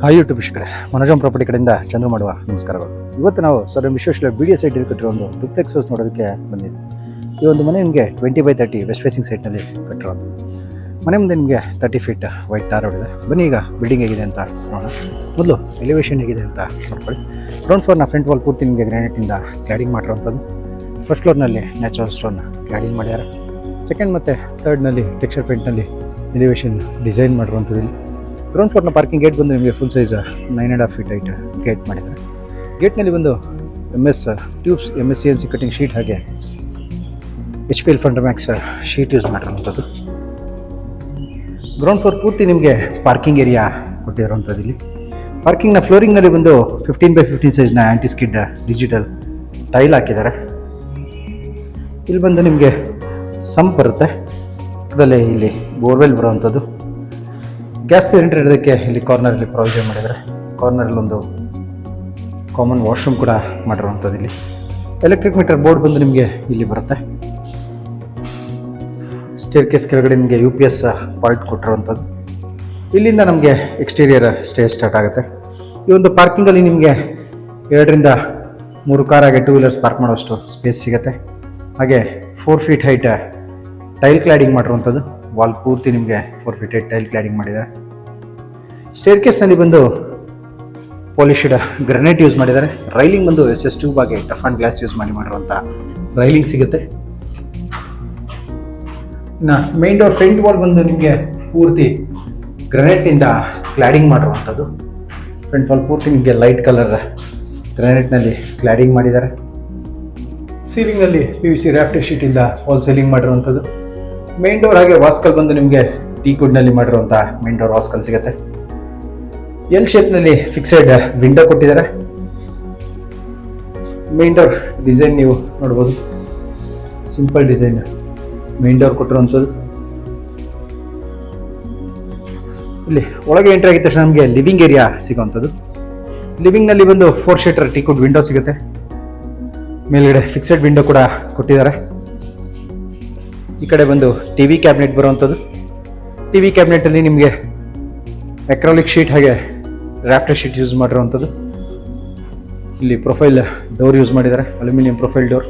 Hi YouTube ವೀಕ್ಷಕರೇ, ಮನೋಜಮ್ property ಕಡೆಯಿಂದ ಚಂದ್ರ ಮಾಡುವ ನಮಸ್ಕಾರಗಳು. ಇವತ್ತು ನಾವು ಸರ್ ವಿಶ್ವೇಶ್ವರ BDS ಸೈಟ್ ಕಟ್ಟಿರೋ ಒಂದು ಡುಪ್ಲೆಕ್ಸ್ ಹೌಸ್ ನೋಡೋದಕ್ಕೆ ಬಂದಿದ್ದೆ. ಈ ಒಂದು ಮನೆ ನಿಮಗೆ 20x30 ವೆಸ್ಟ್ ಫೇಸಿಂಗ್ ಸೈಟ್ನಲ್ಲಿ ಕಟ್ಟಿರೋದು. ಮನೆ ಮುಂದೆ ನಿಮಗೆ 30 ಫೀಟ್ ವೈಟ್ ಟಾರ್ ರೋಡ್ ಇದೆ. ಬನ್ನಿ ಈಗ ಬಿಲ್ಡಿಂಗ್ ಹೇಗಿದೆ ಅಂತ ನೋಡೋಣ. ಮೊದಲು ಎಲಿವೇಶನ್ ಹೇಗಿದೆ ಅಂತ ನೋಡ್ಕೊಳ್ಳಿ. ಗ್ರೌಂಡ್ ಫ್ಲೋರ್ನ ಫ್ರಂಟ್ ವಾಲ್ ಪೂರ್ತಿ ನಿಮಗೆ ಗ್ರಾನೈಟಿಂದ ಕ್ಲಾಡಿಂಗ್ ಮಾಡಿರೋಂಥದ್ದು. ಫಸ್ಟ್ ಫ್ಲೋರ್ನಲ್ಲಿ ನ್ಯಾಚುರಲ್ ಸ್ಟೋನ್ ಕ್ಲಾಡಿಂಗ್ ಮಾಡ್ಯಾರ. ಸೆಕೆಂಡ್ ಮತ್ತು ಥರ್ಡ್ನಲ್ಲಿ ಟೆಕ್ಸ್ಚರ್ ಪೇಂಟ್ನಲ್ಲಿ ಎಲಿವೇಶನ್ ಡಿಸೈನ್ ಮಾಡಿರುವಂಥದ್ದು. ಇಲ್ಲಿ ಗ್ರೌಂಡ್ ಫ್ಲೋರ್ನ ಪಾರ್ಕಿಂಗ್ ಗೇಟ್ ಬಂದು ನಿಮಗೆ full size 9.5 feet height gate ಮಾಡಿದ್ದಾರೆ. ಗೇಟ್ನಲ್ಲಿ ಬಂದು MS tubes MSCNC cutting sheet ಹಾಗೆ HPL ಫಂಡಮ್ಯಾಕ್ಸ್ ಶೀಟ್ ಯೂಸ್ ಮಾಡಿರುವಂಥದ್ದು. ಗ್ರೌಂಡ್ ಫ್ಲೋರ್ ಪೂರ್ತಿ ನಿಮಗೆ ಪಾರ್ಕಿಂಗ್ ಏರಿಯಾ ಕೊಟ್ಟಿರುವಂಥದ್ದು. ಇಲ್ಲಿ ಪಾರ್ಕಿಂಗ್ನ ಫ್ಲೋರಿಂಗ್ನಲ್ಲಿ ಬಂದು 15x15 ಸೈಜ್ನ ಆ್ಯಂಟಿ ಸ್ಕಿಡ್ ಡಿಜಿಟಲ್ ಟೈಲ್ ಹಾಕಿದ್ದಾರೆ. ಇಲ್ಲಿ ಬಂದು ನಿಮಗೆ ಸಂಪ್ ಬರುತ್ತೆ. ಅದರಲ್ಲಿ ಇಲ್ಲಿ ಬೋರ್ವೆಲ್ ಬರುವಂಥದ್ದು. ಗ್ಯಾಸ್ ಸಿಲಿಂಡರ್ ಇಡೋದಕ್ಕೆ ಇಲ್ಲಿ ಕಾರ್ನರಲ್ಲಿ ಪ್ರೊವಿಷನ್ ಮಾಡಿದ್ದಾರೆ. ಕಾರ್ನರಲ್ಲಿ ಒಂದು ಕಾಮನ್ ವಾಶ್ರೂಮ್ ಕೂಡ ಮಾಡಿರುವಂಥದ್ದು. ಇಲ್ಲಿ ಎಲೆಕ್ಟ್ರಿಕ್ ಮೀಟರ್ ಬೋರ್ಡ್ ಬಂದು ನಿಮಗೆ ಇಲ್ಲಿ ಬರುತ್ತೆ. ಸ್ಟೇರ್ ಕೇಸ್ ಕೆಳಗಡೆ ನಿಮಗೆ UPS ಪಾಯಿಂಟ್ ಕೊಟ್ಟಿರುವಂಥದ್ದು. ಇಲ್ಲಿಂದ ನಮಗೆ ಎಕ್ಸ್ಟೀರಿಯರ್ ಸ್ಟೇ ಸ್ಟಾರ್ಟ್ ಆಗುತ್ತೆ. ಈ ಒಂದು ಪಾರ್ಕಿಂಗಲ್ಲಿ ನಿಮಗೆ 2ರಿಂದ 3 ಕಾರ್ ಹಾಗೆ 2 ವೀಲರ್ಸ್ ಪಾರ್ಕ್ ಮಾಡೋಷ್ಟು ಸ್ಪೇಸ್ ಸಿಗುತ್ತೆ. ಹಾಗೆ 4 ಫೀಟ್ ಹೈಟ್ ಟೈಲ್ ಕ್ಲಾಡಿಂಗ್ ಮಾಡಿರುವಂಥದ್ದು. ವಾಲ್ ಪೂರ್ತಿ ನಿಮಗೆ 4 ಫೀಟ್ ಹೈಟ್ ಟೈಲ್ ಕ್ಲಾಡಿಂಗ್ ಮಾಡಿದ್ದಾರೆ. ಸ್ಟೇರ್ ಕೇಸ್ನಲ್ಲಿ ಬಂದು ಪಾಲಿಶ್ಡ್ ಗ್ರನೈಟ್ ಯೂಸ್ ಮಾಡಿದ್ದಾರೆ. ರೈಲಿಂಗ್ ಬಂದು SS ಟ್ಯೂಬ್ ಆಗಿ ಟಫ್ ಆ್ಯಂಡ್ ಗ್ಲಾಸ್ ಯೂಸ್ ಮಾಡಿರುವಂಥ ರೈಲಿಂಗ್ ಸಿಗುತ್ತೆ. ಇನ್ನು ಮೇನ್ ಡೋರ್ ಫ್ರಂಟ್ ವಾಲ್ ಬಂದು ನಿಮಗೆ ಪೂರ್ತಿ ಗ್ರನೈಟ್ನಿಂದ ಕ್ಲಾಡಿಂಗ್ ಮಾಡಿರುವಂಥದ್ದು. ಫ್ರಂಟ್ ವಾಲ್ ಪೂರ್ತಿ ನಿಮಗೆ ಲೈಟ್ ಕಲರ್ ಗ್ರನೈಟ್ನಲ್ಲಿ ಕ್ಲಾಡಿಂಗ್ ಮಾಡಿದ್ದಾರೆ. ಸೀಲಿಂಗ್ನಲ್ಲಿ PVC ರಾಫ್ಟರ್ ಶೀಟಿಂದ ವಾಲ್ ಸೀಲಿಂಗ್ ಮಾಡಿರುವಂಥದ್ದು. ಮೇನ್ ಡೋರ್ ಹಾಗೆ ವಾಸ್ಕಲ್ ಬಂದು ನಿಮಗೆ ಟೀಕುಡ್ನಲ್ಲಿ ಮಾಡಿರುವಂಥ ಮೇನ್ ಡೋರ್ ವಾಸ್ಕಲ್ ಸಿಗುತ್ತೆ. ಎಲ್ ಶೇಪ್ನಲ್ಲಿ ಫಿಕ್ಸೆಡ್ ವಿಂಡೋ ಕೊಟ್ಟಿದ್ದಾರೆ. ಮೇನ್ ಡೋರ್ ಡಿಸೈನ್ ನೀವು ನೋಡ್ಬೋದು, ಸಿಂಪಲ್ ಡಿಸೈನ್ ಮೇನ್ ಡೋರ್ ಕೊಟ್ಟಿರುವಂಥದ್ದು. ಇಲ್ಲಿ ಒಳಗೆ ಎಂಟ್ರಿ ಆಗಿದ ತಕ್ಷಣ ನಮಗೆ ಲಿವಿಂಗ್ ಏರಿಯಾ ಸಿಗುವಂಥದ್ದು. ಲಿವಿಂಗ್ನಲ್ಲಿ ಬಂದು 4 ಶೀಟರ್ ಟೀಕುಡ್ ವಿಂಡೋ ಸಿಗುತ್ತೆ. ಮೇಲ್ಗಡೆ ಫಿಕ್ಸೆಡ್ ವಿಂಡೋ ಕೂಡ ಕೊಟ್ಟಿದ್ದಾರೆ. ಈ ಕಡೆ ಬಂದು TV ಕ್ಯಾಬಿನೆಟ್ ಬರುವಂಥದ್ದು. TV ಕ್ಯಾಬಿನೆಟಲ್ಲಿ ನಿಮಗೆ ಅಕ್ರಾಲಿಕ್ ಶೀಟ್ ಹಾಗೆ ರಾಫ್ಟರ್ ಶೀಟ್ ಯೂಸ್ ಮಾಡಿರುವಂಥದ್ದು. ಇಲ್ಲಿ ಪ್ರೊಫೈಲ್ ಡೋರ್ ಯೂಸ್ ಮಾಡಿದ್ದಾರೆ, ಅಲ್ಯೂಮಿನಿಯಂ ಪ್ರೊಫೈಲ್ ಡೋರ್.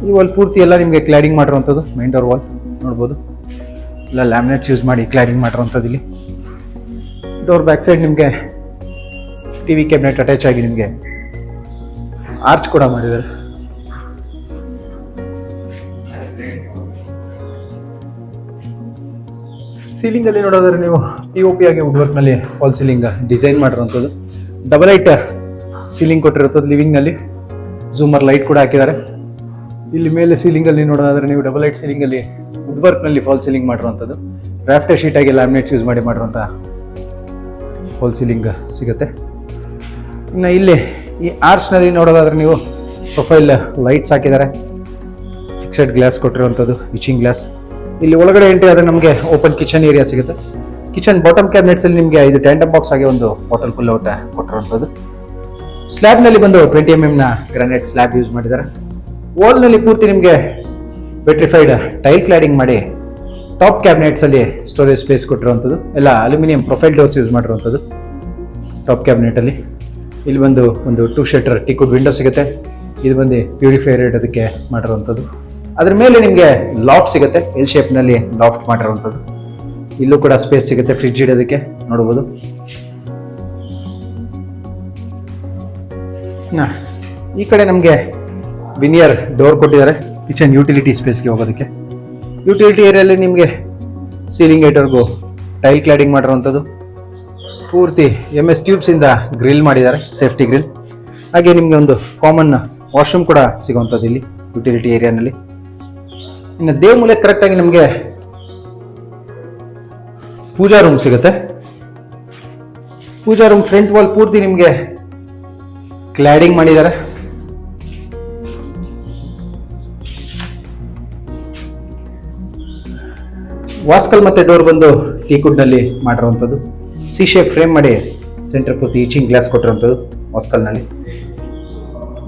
ಈ ವಾಲ್ ಪೂರ್ತಿ ಎಲ್ಲ ನಿಮಗೆ ಕ್ಲಾಡಿಂಗ್ ಮಾಡಿರುವಂಥದ್ದು. ಮೈನ್ ಡೋರ್ ವಾಲ್ ನೋಡ್ಬೋದು, ಎಲ್ಲ ಲ್ಯಾಮಿನೇಟ್ಸ್ ಯೂಸ್ ಮಾಡಿ ಕ್ಲಾಡಿಂಗ್ ಮಾಡಿರುವಂಥದ್ದು. ಇಲ್ಲಿ ಡೋರ್ ಬ್ಯಾಕ್ ಸೈಡ್ ನಿಮಗೆ TV ಕ್ಯಾಬಿನೆಟ್ ಅಟ್ಯಾಚ್ ಆಗಿ ನಿಮಗೆ ಆರ್ಚ್ ಕೂಡ ಮಾಡಿದ್ದಾರೆ. ಸೀಲಿಂಗ್ ಅಲ್ಲಿ ನೋಡೋದಾದ್ರೆ ನೀವು POP ಆಗಿ ವುಡ್ ವರ್ಕ್ ನಲ್ಲಿ ಫಾಲ್ ಸೀಲಿಂಗ್ ಡಿಸೈನ್ ಮಾಡಿರುವಂಥದ್ದು. ಡಬಲ್ ಲೈಟ್ ಸೀಲಿಂಗ್ ಕೊಟ್ಟಿರುತ್ತದೆ. ಲಿವಿಂಗ್ ನಲ್ಲಿ ಝೂಮರ್ ಲೈಟ್ ಕೂಡ ಹಾಕಿದ್ದಾರೆ. ಇಲ್ಲಿ ಮೇಲೆ ಸೀಲಿಂಗ್ ಅಲ್ಲಿ ನೋಡೋದಾದ್ರೆ ನೀವು ಡಬಲ್ ಲೈಟ್ ಸೀಲಿಂಗ್ ಅಲ್ಲಿ ವುಡ್ ವರ್ಕ್ ನಲ್ಲಿ ಫಾಲ್ ಸೀಲಿಂಗ್ ಮಾಡಿರುವಂಥದ್ದು. ರಾಫ್ಟರ್ ಶೀಟ್ ಆಗಿ ಲ್ಯಾಮಿನೇಟ್ಸ್ ಯೂಸ್ ಮಾಡಿರುವಂಥ ಫಾಲ್ ಸೀಲಿಂಗ್ ಸಿಗುತ್ತೆ. ಇನ್ನು ಇಲ್ಲಿ ಈ ಆರ್ಚ್ ನಲ್ಲಿ ನೋಡೋದಾದ್ರೆ ನೀವು ಪ್ರೊಫೈಲ್ ಲೈಟ್ಸ್ ಹಾಕಿದ್ದಾರೆ. ಫಿಕ್ಸೆಡ್ ಗ್ಲಾಸ್ ಕೊಟ್ಟಿರುವಂಥದ್ದು, ವಿಚಿಂಗ್ ಗ್ಲಾಸ್. ಇಲ್ಲಿ ಒಳಗಡೆ ಎಂಟ್ರಿ ಆದರೆ ನಮಗೆ ಓಪನ್ ಕಿಚನ್ ಏರಿಯಾ ಸಿಗುತ್ತೆ. ಕಿಚನ್ ಬಾಟಮ್ ಕ್ಯಾಬಿನೆಟ್ಸ್ ಅಲ್ಲಿ ನಿಮಗೆ ಇದು ಟ್ಯಾಂಡಮ್ ಬಾಕ್ಸ್ ಆಗಿ ಒಂದು ಬಾಟಲ್ ಪುಲ್ ಔಟ್ ಕೊಟ್ಟಿರುವಂಥದ್ದು. ಸ್ಲ್ಯಾಬ್ನಲ್ಲಿ ಬಂದು 20 mm ನ ಗ್ರಾನೈಟ್ ಸ್ಲ್ಯಾಬ್ ಯೂಸ್ ಮಾಡಿದ್ದಾರೆ. ವಾಲ್ನಲ್ಲಿ ಪೂರ್ತಿ ನಿಮಗೆ ವೆಟ್ರಿಫೈಡ್ ಟೈಲ್ ಕ್ಲಾಡಿಂಗ್ ಮಾಡಿ ಟಾಪ್ ಕ್ಯಾಬಿನೆಟ್ಸ್ ಅಲ್ಲಿ ಸ್ಟೋರೇಜ್ ಸ್ಪೇಸ್ ಕೊಟ್ಟಿರುವಂಥದ್ದು. ಎಲ್ಲ ಅಲ್ಯೂಮಿನಿಯಂ ಪ್ರೊಫೈಲ್ ಡೋರ್ಸ್ ಯೂಸ್ ಮಾಡಿರುವಂಥದ್ದು ಟಾಪ್ ಕ್ಯಾಬಿನೆಟ್ ಅಲ್ಲಿ. ಇಲ್ಲಿ ಬಂದು ಒಂದು 2 ಶೀಟರ್ ಟೀಕುಡ್ ವಿಂಡೋ ಸಿಗುತ್ತೆ. ಇದು ಬಂದು ಪ್ಯೂರಿಫೈಯರ್ ಇಡೋದಕ್ಕೆ ಮಾಡಿರುವಂಥದ್ದು. ಅದ್ರ ಮೇಲೆ ನಿಮಗೆ ಲಾಫ್ಟ್ ಸಿಗುತ್ತೆ, ಎಲ್ ಶೇಪ್ನಲ್ಲಿ ಲಾಫ್ಟ್ ಮಾಡಿರುವಂಥದ್ದು. ಇಲ್ಲೂ ಕೂಡ ಸ್ಪೇಸ್ ಸಿಗುತ್ತೆ ಫ್ರಿಡ್ಜ್ ಇಡೋದಕ್ಕೆ ನೋಡ್ಬೋದು. ಈ ಕಡೆ ನಮಗೆ ವಿನಿಯರ್ ಡೋರ್ ಕೊಟ್ಟಿದ್ದಾರೆ ಕಿಚನ್ ಯುಟಿಲಿಟಿ ಸ್ಪೇಸ್ಗೆ ಹೋಗೋದಕ್ಕೆ. ಯುಟಿಲಿಟಿ ಏರಿಯಲ್ಲಿ ನಿಮಗೆ ಸೀಲಿಂಗ್ ಐಟ್ವರೆಗೂ ಟೈಲ್ ಕ್ಲಾಡಿಂಗ್ ಮಾಡಿರುವಂಥದ್ದು. ಪೂರ್ತಿ MS ಟ್ಯೂಬ್ಸ್ ಇಂದ ಗ್ರಿಲ್ ಮಾಡಿದ್ದಾರೆ, ಸೇಫ್ಟಿ ಗ್ರಿಲ್. ಹಾಗೆ ನಿಮಗೆ ಒಂದು ಕಾಮನ್ ವಾಶ್ರೂಮ್ ಕೂಡ ಸಿಗುವಂಥದ್ದು ಇಲ್ಲಿ ಯುಟಿಲಿಟಿ ಏರಿಯಾನಲ್ಲಿ. ಇನ್ನು ದೇವಮೂಲೆ ಕರೆಕ್ಟಾಗಿ ನಮಗೆ ಪೂಜಾ ರೂಮ್ ಸಿಗುತ್ತೆ. ಪೂಜಾ ರೂಮ್ ಫ್ರಂಟ್ ವಾಲ್ ಪೂರ್ತಿ ನಿಮಗೆ ಕ್ಲಾಡಿಂಗ್ ಮಾಡಿದ್ದಾರೆ. ವಾಸ್ಕಲ್ ಮತ್ತೆ ಡೋರ್ ಬಂದು ಟೀಕುಡ್ ನಲ್ಲಿ ಮಾಡಿರುವಂಥದ್ದು. C ಶೇಪ್ ಫ್ರೇಮ್ ಮಾಡಿ ಸೆಂಟರ್ ಪೂರ್ತಿ ಈಚಿಂಗ್ ಗ್ಲಾಸ್ ಕೊಟ್ಟಿರುವಂಥದ್ದು ವಾಸ್ಕಲ್ ನಲ್ಲಿ.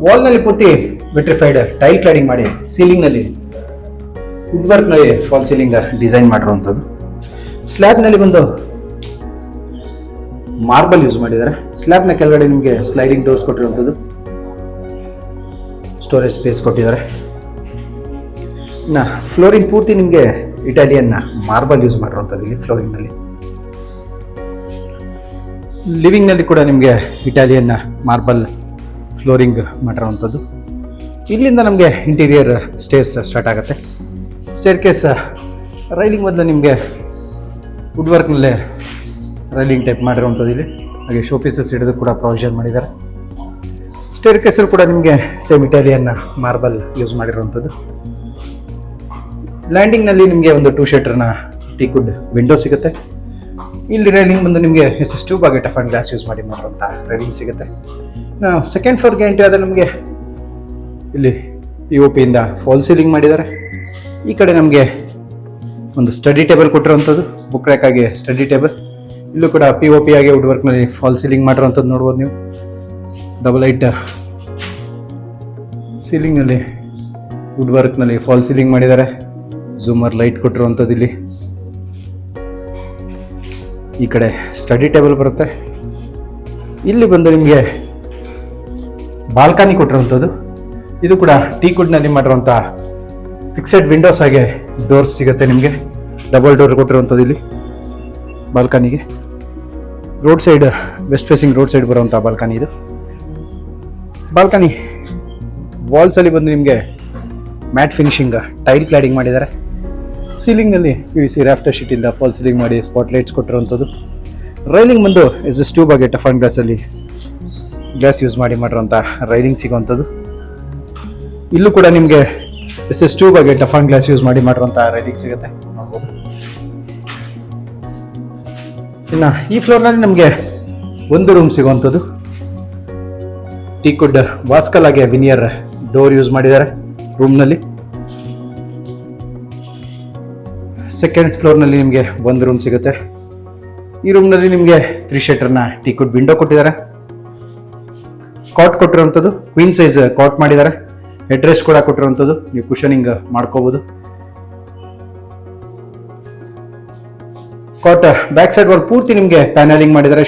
ವಾಲ್ ನಲ್ಲಿ ಪೂರ್ತಿ ವಿಟ್ರಿಫೈಡ್ ಟೈಲ್ ಕ್ಲಾಡಿಂಗ್ ಮಾಡಿ ಸೀಲಿಂಗ್ ನಲ್ಲಿ ವುಡ್ ವರ್ಕ್ ನಲ್ಲಿ ಫಾಲ್ ಸೀಲಿಂಗ್ ಡಿಸೈನ್ ಮಾಡಿರುವಂಥದ್ದು. ಸ್ಲ್ಯಾಬ್ನಲ್ಲಿ ಬಂದು ಮಾರ್ಬಲ್ ಯೂಸ್ ಮಾಡಿದ್ದಾರೆ. ಸ್ಲ್ಯಾಬ್ನ ಕೆಳಗಡೆ ನಿಮಗೆ ಸ್ಲೈಡಿಂಗ್ ಡೋರ್ಸ್ ಕೊಟ್ಟಿರುವಂಥದ್ದು, ಸ್ಟೋರೇಜ್ ಸ್ಪೇಸ್ ಕೊಟ್ಟಿದ್ದಾರೆ. ಇನ್ನು ಫ್ಲೋರಿಂಗ್ ಪೂರ್ತಿ ನಿಮಗೆ ಇಟಾಲಿಯನ್ ಮಾರ್ಬಲ್ ಯೂಸ್ ಮಾಡಿರುವಂಥದ್ದು ಇಲ್ಲಿ ಫ್ಲೋರಿಂಗ್ನಲ್ಲಿ. ಲಿವಿಂಗ್ನಲ್ಲಿ ಕೂಡ ನಿಮಗೆ ಇಟಾಲಿಯನ್ ಮಾರ್ಬಲ್ ಫ್ಲೋರಿಂಗ್ ಮಾಡಿರೋವಂಥದ್ದು. ಇಲ್ಲಿಂದ ನಮಗೆ ಇಂಟೀರಿಯರ್ ಸ್ಟೇರ್ಸ್ ಸ್ಟಾರ್ಟ್ ಆಗುತ್ತೆ. ಸ್ಟೇರ್ ಕೇಸ್ ರೈಲಿಂಗ್ ಮೊದಲು ನಿಮಗೆ ವುಡ್ ವರ್ಕ್ನಲ್ಲೇ ರೈಲಿಂಗ್ ಟೈಪ್ ಮಾಡಿರುವಂಥದ್ದು ಇಲ್ಲಿ. ಹಾಗೆ ಶೋ ಪೀಸಸ್ ಹಿಡಿದು ಕೂಡ ಪ್ರೊವಿಷನ್ ಮಾಡಿದ್ದಾರೆ. ಸ್ಟೇರ್ ಕೇಸಲ್ಲಿ ಕೂಡ ನಿಮಗೆ ಸೇಮ್ ಇಟಾಲಿಯನ್ ಮಾರ್ಬಲ್ ಯೂಸ್ ಮಾಡಿರುವಂಥದ್ದು. ಲ್ಯಾಂಡಿಂಗ್ನಲ್ಲಿ ನಿಮಗೆ ಒಂದು 2 ಶಟರ್ನ ಟೀಕ್ವುಡ್ ವಿಂಡೋ ಸಿಗುತ್ತೆ. ಇಲ್ಲಿ ರೈಲಿಂಗ್ ಬಂದು ನಿಮಗೆ SS2 ಬಾಗಿ ಟಫ್ ಆ್ಯಂಡ್ ಗ್ಲಾಸ್ ಯೂಸ್ ಮಾಡಿ ಮಾಡುವಂಥ ರೈಲಿಂಗ್ ಸಿಗುತ್ತೆ. ಸೆಕೆಂಡ್ ಫ್ಲೋರ್ಗೆ ಎಂಟ್ರಿ ಆದರೆ ನಮಗೆ ಇಲ್ಲಿ POP ಇಂದ ಫಾಲ್ ಸೀಲಿಂಗ್ ಮಾಡಿದ್ದಾರೆ. ಈ ಕಡೆ ನಮಗೆ ಒಂದು ಸ್ಟಡಿ ಟೇಬಲ್ ಕೊಟ್ಟಿರುವಂಥದ್ದು, ಬುಕ್ ರ್ಯಾಕ್ ಆಗಿ ಸ್ಟಡಿ ಟೇಬಲ್. ಇಲ್ಲೂ ಕೂಡ POP ಆಗಿ ವುಡ್ ವರ್ಕ್ನಲ್ಲಿ ಫಾಲ್ ಸೀಲಿಂಗ್ ಮಾಡಿರೋವಂಥದ್ದು ನೋಡ್ಬೋದು ನೀವು. ಡಬಲ್ ಲೈಟ್ ಸೀಲಿಂಗ್ನಲ್ಲಿ ವುಡ್ ವರ್ಕ್ನಲ್ಲಿ ಫಾಲ್ ಸೀಲಿಂಗ್ ಮಾಡಿದ್ದಾರೆ. ಝೂಮರ್ ಲೈಟ್ ಕೊಟ್ಟಿರುವಂಥದ್ದು ಇಲ್ಲಿ. ಈ ಕಡೆ ಸ್ಟಡಿ ಟೇಬಲ್ ಬರುತ್ತೆ. ಇಲ್ಲಿ ಬಂದು ನಿಮಗೆ ಬಾಲ್ಕನಿ ಕೊಟ್ಟಿರುವಂಥದ್ದು. ಇದು ಕೂಡ ಟೀಕ್ವುಡ್ನಲ್ಲಿ ಮಾಡಿರುವಂಥ ಫಿಕ್ಸೆಡ್ ವಿಂಡೋಸ್ ಹಾಗೆ ಡೋರ್ಸ್ ಸಿಗುತ್ತೆ ನಿಮಗೆ. ಡಬಲ್ ಡೋರ್ ಕೊಟ್ಟಿರುವಂಥದ್ದು ಇಲ್ಲಿ ಬಾಲ್ಕನಿಗೆ. Road side, west facing road side ಬರುವಂಥ ಬಾಲ್ಕನಿ ಇದು. ಬಾಲ್ಕನಿ ವಾಲ್ಸಲ್ಲಿ ಬಂದು ನಿಮಗೆ ಮ್ಯಾಟ್ ಫಿನಿಶಿಂಗ್ ಟೈಲ್ ಕ್ಲಾಡಿಂಗ್ ಮಾಡಿದ್ದಾರೆ. ಸೀಲಿಂಗ್ನಲ್ಲಿ PVC ರಾಫ್ಟರ್ ಶೀಟಿಂದ ಫಾಲ್ ಸೀಲಿಂಗ್ ಮಾಡಿ ಸ್ಪಾಟ್ ಲೈಟ್ಸ್ ಕೊಟ್ಟಿರುವಂಥದ್ದು. ರೈಲಿಂಗ್ ಬಂದು SS2 ಬಾಗಿ ಟಫ್ ಆ್ಯಂಡ್ ಗ್ಲಾಸಲ್ಲಿ ಗ್ಲಾಸ್ ಯೂಸ್ ಮಾಡಿರುವಂಥ ರೈಲಿಂಗ್ ಸಿಗುವಂಥದ್ದು. ಇಲ್ಲೂ ಕೂಡ ನಿಮಗೆ SS2 ಬಾಗಿ ಟಫ್ ಆ್ಯಂಡ್ ಗ್ಲಾಸ್ ಯೂಸ್ ಮಾಡಿರುವಂಥ ರೈಲಿಂಗ್ ಸಿಗುತ್ತೆ ನೋಡ್ಬೋದು. ಇನ್ನು ಈ ಫ್ಲೋರ್ನಲ್ಲಿ ನಮಗೆ ಒಂದು ರೂಮ್ ಸಿಗುವಂಥದ್ದು. ಟೀಕ್ವುಡ್ ವಾಸ್ಕಲ್ ಆಗಿ ವಿನಿಯರ್ ಡೋರ್ ಯೂಸ್ ಮಾಡಿದ್ದಾರೆ ರೂಮ್ನಲ್ಲಿ. ಸೆಕೆಂಡ್ ಫ್ಲೋರ್ನಲ್ಲಿ ನಿಮಗೆ ಒಂದು ರೂಮ್ ಸಿಗುತ್ತೆ. ಈ ರೂಮ್ನಲ್ಲಿ ನಿಮಗೆ 3 ಶಟರ್ನ ಟೀಕ್ವುಡ್ ವಿಂಡೋ ಕೊಟ್ಟಿದ್ದಾರೆ. ಕಾಟ್ ಕೊಟ್ಟಿರುವಂಥದ್ದು ಕ್ವೀನ್ ಸೈಜ್ ಕಾಟ್ ಮಾಡಿದ್ದಾರೆ. ಹೆಡ್ ರೆಸ್ಟ್ ಕೂಡ ಕೊಟ್ಟಿರುವಂಥದ್ದು, ನೀವು ಕುಷನಿಂಗ್ ಮಾಡ್ಕೋಬಹುದು. ಕಾಟ್ ಬ್ಯಾಕ್ ಸೈಡ್ ವಾಲ್ ಪೂರ್ತಿ ನಿಮಗೆ ಪ್ಯಾನಲಿಂಗ್ ಮಾಡಿದ್ದಾರೆ.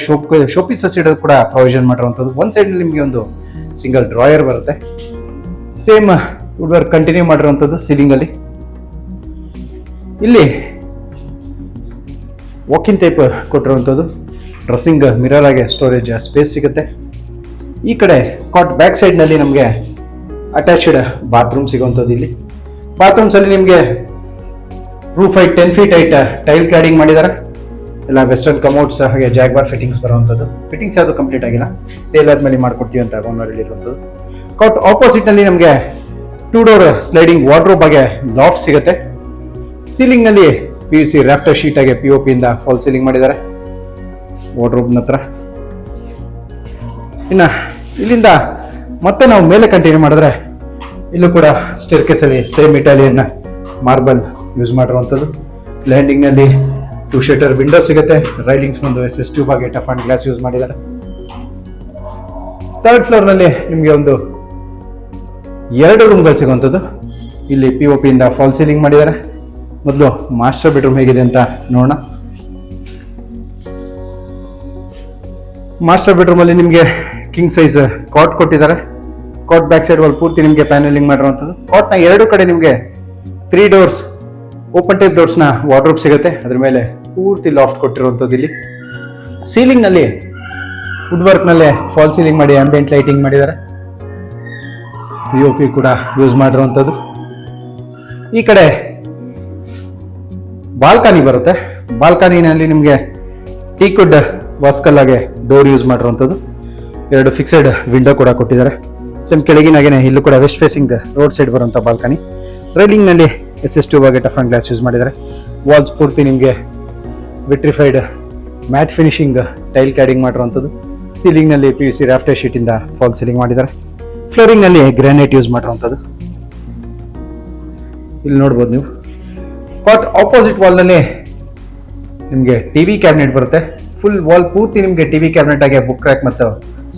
ಶೋಪೀಸಸ್ ಇಡೋದು ಕೂಡ ಪ್ರೊವಿಷನ್ ಮಾಡಿರುವಂಥದ್ದು. ಒಂದು ಸೈಡ್ನಲ್ಲಿ ನಿಮಗೆ ಒಂದು ಸಿಂಗಲ್ ಡ್ರಾಯರ್ ಬರುತ್ತೆ. ಸೇಮ್ ವುಡ್ ವರ್ಕ್ ಕಂಟಿನ್ಯೂ ಮಾಡಿರುವಂಥದ್ದು ಸೀಲಿಂಗಲ್ಲಿ. ಇಲ್ಲಿ ವಾಕಿನ್ ಟೈಪ್ ಕೊಟ್ಟಿರುವಂಥದ್ದು. ಡ್ರೆಸ್ಸಿಂಗ್ ಮಿರರ್ ಆಗಿ ಸ್ಟೋರೇಜ್ ಸ್ಪೇಸ್ ಸಿಗುತ್ತೆ. ಈ ಕಡೆ ಕಾಟ್ ಬ್ಯಾಕ್ ಸೈಡ್ನಲ್ಲಿ ನಮಗೆ ಅಟ್ಯಾಚ್ಡ್ ಬಾತ್ರೂಮ್ ಸಿಗುವಂಥದ್ದು. ಇಲ್ಲಿ ಬಾತ್ರೂಮ್ಸಲ್ಲಿ ನಿಮಗೆ roof height 10 feet height tile cladding ಮಾಡಿದ್ದಾರೆ. ಎಲ್ಲ ವೆಸ್ಟರ್ನ್ ಕಮೋಡ್ಸ್ ಹಾಗೆ ಜಾಗ್ವಾರ್ ಫಿಟ್ಟಿಂಗ್ಸ್ ಬರುವಂಥದ್ದು. ಫಿಟ್ಟಿಂಗ್ಸ್ ಯಾವುದು ಕಂಪ್ಲೀಟ್ ಆಗಿಲ್ಲ, ಸೇಲ್ ಆದ್ಮೇಲೆ ಮಾಡ್ಕೊಡ್ತೀವಿ ಅಂತ ಓನರ್ ಹೇಳಿರುವಂಥದ್ದು. ಕಾಟ್ ಆಪೋಸಿಟ್ನಲ್ಲಿ ನಮಗೆ 2 ಡೋರ್ ಸ್ಲೈಡಿಂಗ್ ವಾರ್ಡ್ರೋಬ್ ಆಗಿ ಲಾಫ್ಟ್ ಸಿಗುತ್ತೆ. ಸೀಲಿಂಗ್ನಲ್ಲಿ PVC ರಾಫ್ಟರ್ ಶೀಟ್ ಆಗಿ POP ಇಂದ ಫಾಲ್ ಸೀಲಿಂಗ್ ಮಾಡಿದ್ದಾರೆ ವಾರ್ಡ್ರೋಬ್ನ ಹತ್ರ. ಇನ್ನು ಇಲ್ಲಿಂದ ಮತ್ತೆ ನಾವು ಮೇಲೆ ಕಂಟಿನ್ಯೂ ಮಾಡಿದ್ರೆ ಇಲ್ಲೂ ಕೂಡ ಸ್ಟೇರ್ ಕೇಸಲ್ಲಿ ಸೇಮ್ ಇಟಾಲಿಯನ್ ಮಾರ್ಬಲ್ ಯೂಸ್ ಮಾಡಿರುವಂಥದ್ದು. ಲ್ಯಾಂಡಿಂಗ್ನಲ್ಲಿ 2 ಶಟರ್ ವಿಂಡೋ ಸಿಗುತ್ತೆ. ರೈಲಿಂಗ್ಸ್ ಬಂದು SS2 ಬಾಗಿ ಟಫ್ ಆ್ಯಂಡ್ ಗ್ಲಾಸ್ ಯೂಸ್ ಮಾಡಿದ್ದಾರೆ. ಥರ್ಡ್ ಫ್ಲೋರ್ನಲ್ಲಿ ನಿಮಗೆ ಒಂದು 2 ರೂಮ್ಗಳು ಸಿಗುವಂಥದ್ದು. ಇಲ್ಲಿ POP ಇಂದ ಫಾಲ್ ಸೀಲಿಂಗ್ ಮಾಡಿದ್ದಾರೆ. ಮೊದಲು ಮಾಸ್ಟರ್ ಬೆಡ್ರೂಮ್ ಹೇಗಿದೆ ಅಂತ ನೋಡೋಣ. ಮಾಸ್ಟರ್ ಬೆಡ್ರೂಮ್ ಅಲ್ಲಿ ನಿಮಗೆ ಕಿಂಗ್ ಸೈಜ್ ಕಾಟ್ ಕೊಟ್ಟಿದ್ದಾರೆ. ಕಾಟ್ ಬ್ಯಾಕ್ ಸೈಡ್ ವಾಲ್ ಪೂರ್ತಿ ನಿಮಗೆ ಪ್ಯಾನಲಿಂಗ್ ಮಾಡಿರುವಂಥದ್ದು. ಕಾಟ್ನ 2 ಕಡೆ ನಿಮಗೆ 3 ಡೋರ್ಸ್ ಓಪನ್ ಟೈಪ್ ಡೋರ್ಸ್ನ ವಾರ್ಡ್ರೋಬ್ ಸಿಗುತ್ತೆ. ಅದ್ರ ಮೇಲೆ ಪೂರ್ತಿ ಲಾಫ್ಟ್ ಕೊಟ್ಟಿರುವಂಥದ್ದು. ಇಲ್ಲಿ ಸೀಲಿಂಗ್ನಲ್ಲಿ ವುಡ್ ವರ್ಕ್ನಲ್ಲೇ ಫಾಲ್ ಸೀಲಿಂಗ್ ಮಾಡಿ ಆಂಬಿಯಂಟ್ ಲೈಟಿಂಗ್ ಮಾಡಿದ್ದಾರೆ. POP ಕೂಡ ಯೂಸ್ ಮಾಡಿರುವಂಥದ್ದು. ಈ ಕಡೆ ಬಾಲ್ಕನಿ ಬರುತ್ತೆ. ಬಾಲ್ಕನಿನಲ್ಲಿ ನಿಮಗೆ ಟೀಕ್ವುಡ್ ವಾಸ್ಕಲ್ ಆಗಿ ಡೋರ್ ಯೂಸ್ ಮಾಡಿರುವಂಥದ್ದು. 2 ಫಿಕ್ಸೆಡ್ ವಿಂಡೋ ಕೂಡ ಕೊಟ್ಟಿದ್ದಾರೆ. ಸೇಮ್ ಕೆಳಗಿನಾಗೇನೆ ಇಲ್ಲೂ ಕೂಡ ವೆಸ್ಟ್ ಫೇಸಿಂಗ್ ರೋಡ್ ಸೈಡ್ ಬರುವಂಥ ಬಾಲ್ಕನಿ. ರೈಲಿಂಗ್ನಲ್ಲಿ SS2 ಬಾಗಿ ಟಫ್ ಆ್ಯಂಡ್ ಗ್ಲಾಸ್ ಯೂಸ್ ಮಾಡಿದ್ದಾರೆ. ವಾಲ್ಸ್ ಪೂರ್ತಿ ನಿಮಗೆ vitrified matt finishing tile cladding ಮಾಡಿರುವಂಥದ್ದು. ಸೀಲಿಂಗ್ನಲ್ಲಿ PVC ರಾಫ್ಟರ್ ಶೀಟಿಂದ ಫಾಲ್ ಸೀಲಿಂಗ್ ಮಾಡಿದ್ದಾರೆ. ಫ್ಲೋರಿಂಗ್ನಲ್ಲಿ ಗ್ರಾನೈಟ್ ಯೂಸ್ ಮಾಡಿರುವಂಥದ್ದು. ಇಲ್ಲಿ ನೋಡ್ಬೋದು ನೀವು. ಕಾಟ್ ಆಪೋಸಿಟ್ ವಾಲ್ನಲ್ಲಿ ನಿಮಗೆ TV ಕ್ಯಾಬಿನೆಟ್ ಬರುತ್ತೆ. ಫುಲ್ ವಾಲ್ ಪೂರ್ತಿ ನಿಮಗೆ TV ಕ್ಯಾಬಿನೆಟ್ ಆಗಿ ಬುಕ್ ರ್ಯಾಕ್ ಮತ್ತು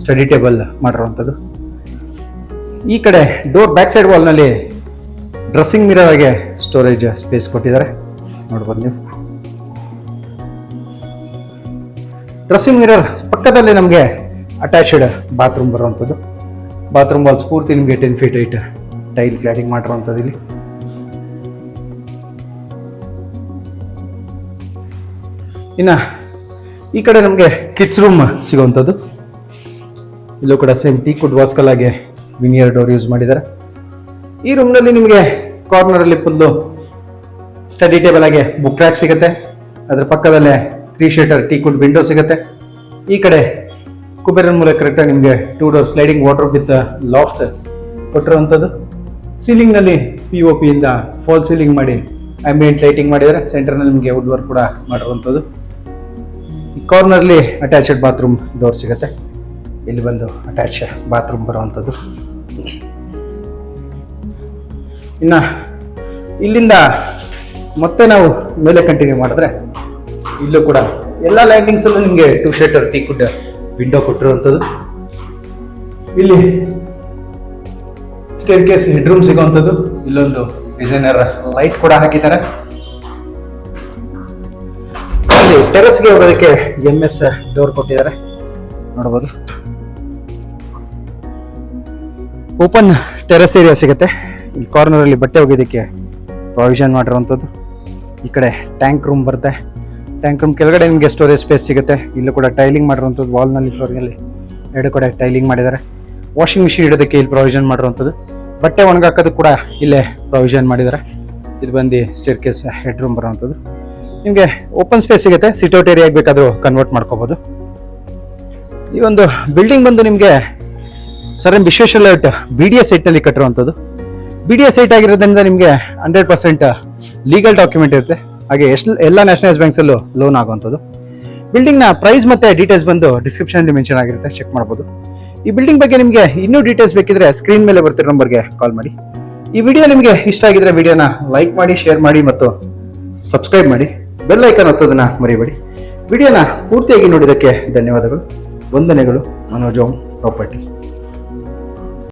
ಸ್ಟಡಿ ಟೇಬಲ್ ಮಾಡಿರುವಂಥದ್ದು. ಈ ಕಡೆ ಡೋರ್ ಬ್ಯಾಕ್ ಸೈಡ್ ವಾಲ್ನಲ್ಲಿ ಡ್ರೆಸ್ಸಿಂಗ್ ಮಿರರ್ ಆಗಿ ಸ್ಟೋರೇಜ್ ಸ್ಪೇಸ್ ಕೊಟ್ಟಿದ್ದಾರೆ ನೋಡ್ಬೋದು ನೀವು. ಡ್ರೆಸ್ಸಿಂಗ್ ಮಿರರ್ ಪಕ್ಕದಲ್ಲಿ ನಮಗೆ ಅಟ್ಯಾಚ್ಡ್ ಬಾತ್ರೂಮ್ ಬರುವಂಥದ್ದು. ಬಾತ್ರೂಮ್ ವಾಲ್ಸ್ ಪೂರ್ತಿ ನಿಮಗೆ 10 feet ಹೈಟ್ ಟೈಲ್ ಕ್ಲಾಡಿಂಗ್ ಮಾಡಿರುವಂಥದ್ದು. ಇಲ್ಲಿ ಇನ್ನು ಈ ಕಡೆ ನಮಗೆ ಕಿಡ್ಸ್ ರೂಮ್ ಸಿಗುವಂಥದ್ದು. ಇಲ್ಲೂ ಕೂಡ ಸೇಮ್ ಟೀಕ್ವುಡ್ ವಾಸ್ಕಲ್ ಆಗಿ ವಿನಿಯರ್ ಡೋರ್ ಯೂಸ್ ಮಾಡಿದ್ದಾರೆ. ಈ ರೂಮ್ನಲ್ಲಿ ನಿಮಗೆ ಕಾರ್ನರಲ್ಲಿ ಫುಲ್ಲು ಸ್ಟಡಿ ಟೇಬಲ್ ಆಗಿ ಬುಕ್ ರ್ಯಾಕ್ ಸಿಗುತ್ತೆ. ಅದರ ಪಕ್ಕದಲ್ಲೇ 3 ಶೇಟರ್ ಟೀಕ್ವುಡ್ ವಿಂಡೋ ಸಿಗುತ್ತೆ. ಈ ಕಡೆ ಕುಬೇರನ್ ಮೂಲಕ ಕರೆಕ್ಟಾಗಿ ನಿಮಗೆ 2 ಡೋರ್ ಸ್ಲೈಡಿಂಗ್ ವಾಟರ್ ವಿತ್ ಲಾಫ್ಟ್ ಕೊಟ್ಟಿರುವಂಥದ್ದು. ಸೀಲಿಂಗ್ನಲ್ಲಿ POP ಇಂದ ಫಾಲ್ ಸೀಲಿಂಗ್ ಮಾಡಿ ಆಂಬಿಯೆಂಟ್ ಲೈಟಿಂಗ್ ಮಾಡಿದರೆ. ಸೆಂಟರ್ನಲ್ಲಿ ನಿಮಗೆ ವುಡ್ ವರ್ಕ್ ಕೂಡ ಮಾಡಿರುವಂಥದ್ದು. ಈ ಕಾರ್ನರ್ಲಿ ಅಟ್ಯಾಚ್ಡ್ ಬಾತ್ರೂಮ್ ಡೋರ್ ಸಿಗುತ್ತೆ. ಇಲ್ಲಿ ಬಂದು ಅಟ್ಯಾಚ್ ಬಾತ್ರೂಮ್ ಬರುವಂಥದ್ದು. ಇನ್ನು ಇಲ್ಲಿಂದ ಮತ್ತೆ ನಾವು ಮೇಲೆ ಕಂಟಿನ್ಯೂ ಮಾಡಿದ್ರೆ ಇಲ್ಲೂ ಕೂಡ ಎಲ್ಲ ಲ್ಯಾಂಡಿಂಗ್ಸಲ್ಲೂ ನಿಮಗೆ 2 ಶೇಟರ್ ಟೀಕ್ವುಡ್ ವಿಂಡೋ ಕೊಟ್ಟಿರುವಂಥದ್ದು. ಇಲ್ಲಿ ಸ್ಟೇರ್ ಕೇಸ್ ಹೆಡ್ ರೂಮ್ ಸಿಗುವಂಥದ್ದು. ಇಲ್ಲೊಂದು ಡಿಸೈನರ್ ಲೈಟ್ ಕೂಡ ಹಾಕಿದ್ದಾರೆ. ಇಲ್ಲಿ ಟೆರೆಸ್ಗೆ ಹೋಗೋದಕ್ಕೆ MS ಡೋರ್ ಕೊಟ್ಟಿದ್ದಾರೆ, ನೋಡಬಹುದು. ಓಪನ್ ಟೆರೆಸ್ ಏರಿಯಾ ಸಿಗುತ್ತೆ. ಇಲ್ಲಿ ಕಾರ್ನರಲ್ಲಿ ಬಟ್ಟೆ ಒಗೆಯೋದಕ್ಕೆ ಪ್ರಾವಿಷನ್ ಮಾಡಿರುವಂಥದ್ದು. ಈ ಕಡೆ ಟ್ಯಾಂಕ್ ರೂಮ್ ಬರುತ್ತೆ. ಟ್ಯಾಂಕ್ ರೂಮ್ ಕೆಳಗಡೆ ನಿಮಗೆ ಸ್ಟೋರೇಜ್ ಸ್ಪೇಸ್ ಸಿಗುತ್ತೆ. ಇಲ್ಲೂ ಕೂಡ ಟೈಲಿಂಗ್ ಮಾಡಿರುವಂಥದ್ದು. ವಾಲ್ನಲ್ಲಿ ಫ್ಲೋರ್ನಲ್ಲಿ 2 ಕಡೆ ಟೈಲಿಂಗ್ ಮಾಡಿದ್ದಾರೆ. ವಾಷಿಂಗ್ ಮಿಷಿನ್ ಇಡೋದಕ್ಕೆ ಇಲ್ಲಿ ಪ್ರಾವಿಷನ್ ಮಾಡಿರುವಂಥದ್ದು. ಬಟ್ಟೆ ಒಣಗಾಕೋದಕ್ಕೆ ಕೂಡ ಇಲ್ಲೇ ಪ್ರಾವಿಷನ್ ಮಾಡಿದ್ದಾರೆ. ಇದು ಬಂದು ಸ್ಟೇರ್ ಕೇಸ್ ಹೆಡ್ ರೂಮ್ ಬರುವಂಥದ್ದು. ನಿಮಗೆ ಓಪನ್ ಸ್ಪೇಸ್ ಸಿಗುತ್ತೆ. ಸಿಟ್ಔಟ್ ಏರಿಯಾಗೆ ಬೇಕಾದರೂ ಕನ್ವರ್ಟ್ ಮಾಡ್ಕೋಬೋದು. ಈ ಒಂದು ಬಿಲ್ಡಿಂಗ್ ಬಂದು ನಿಮಗೆ sir M Vishweshwara layout BDS ಸೈಟ್ನಲ್ಲಿ ಕಟ್ಟಿರುವಂಥದ್ದು. BDS ಸೈಟ್ ಆಗಿರೋದ್ರಿಂದ ನಿಮಗೆ 100% ಲೀಗಲ್ ಡಾಕ್ಯುಮೆಂಟ್ ಇರುತ್ತೆ. ಹಾಗೆ ಎಲ್ಲ ನ್ಯಾಷನಲೈಸ್ ಬ್ಯಾಂಕ್ಸಲ್ಲೂ ಲೋನ್ ಆಗುವಂಥದ್ದು. ಬಿಲ್ಡಿಂಗ್ನ ಪ್ರೈಸ್ ಮತ್ತು ಡೀಟೇಲ್ಸ್ ಬಂದು ಡಿಸ್ಕ್ರಿಪ್ಷನಲ್ಲಿ ಮೆನ್ಷನ್ ಆಗಿರುತ್ತೆ, ಚೆಕ್ ಮಾಡ್ಬೋದು. ಈ ಬಿಲ್ಡಿಂಗ್ ಬಗ್ಗೆ ನಿಮಗೆ ಇನ್ನೂ ಡೀಟೇಲ್ಸ್ ಬೇಕಿದ್ರೆ ಸ್ಕ್ರೀನ್ ಮೇಲೆ ಬರ್ತಿರೋ ನಂಬರ್ಗೆ ಕಾಲ್ ಮಾಡಿ. ಈ ವಿಡಿಯೋ ನಿಮಗೆ ಇಷ್ಟ ಆಗಿದ್ರೆ ವಿಡಿಯೋನ ಲೈಕ್ ಮಾಡಿ, ಶೇರ್ ಮಾಡಿ ಮತ್ತು ಸಬ್ಸ್ಕ್ರೈಬ್ ಮಾಡಿ. ಬೆಲ್ ಐಕಾನ್ ಒತ್ತೋದನ್ನ ಮರಿಬೇಡಿ. ವಿಡಿಯೋನ ಪೂರ್ತಿಯಾಗಿ ನೋಡಿದ್ದಕ್ಕೆ ಧನ್ಯವಾದಗಳು. ವಂದನೆಗಳು. ಮನೋಜ್ ಪ್ರಾಪರ್ಟಿ.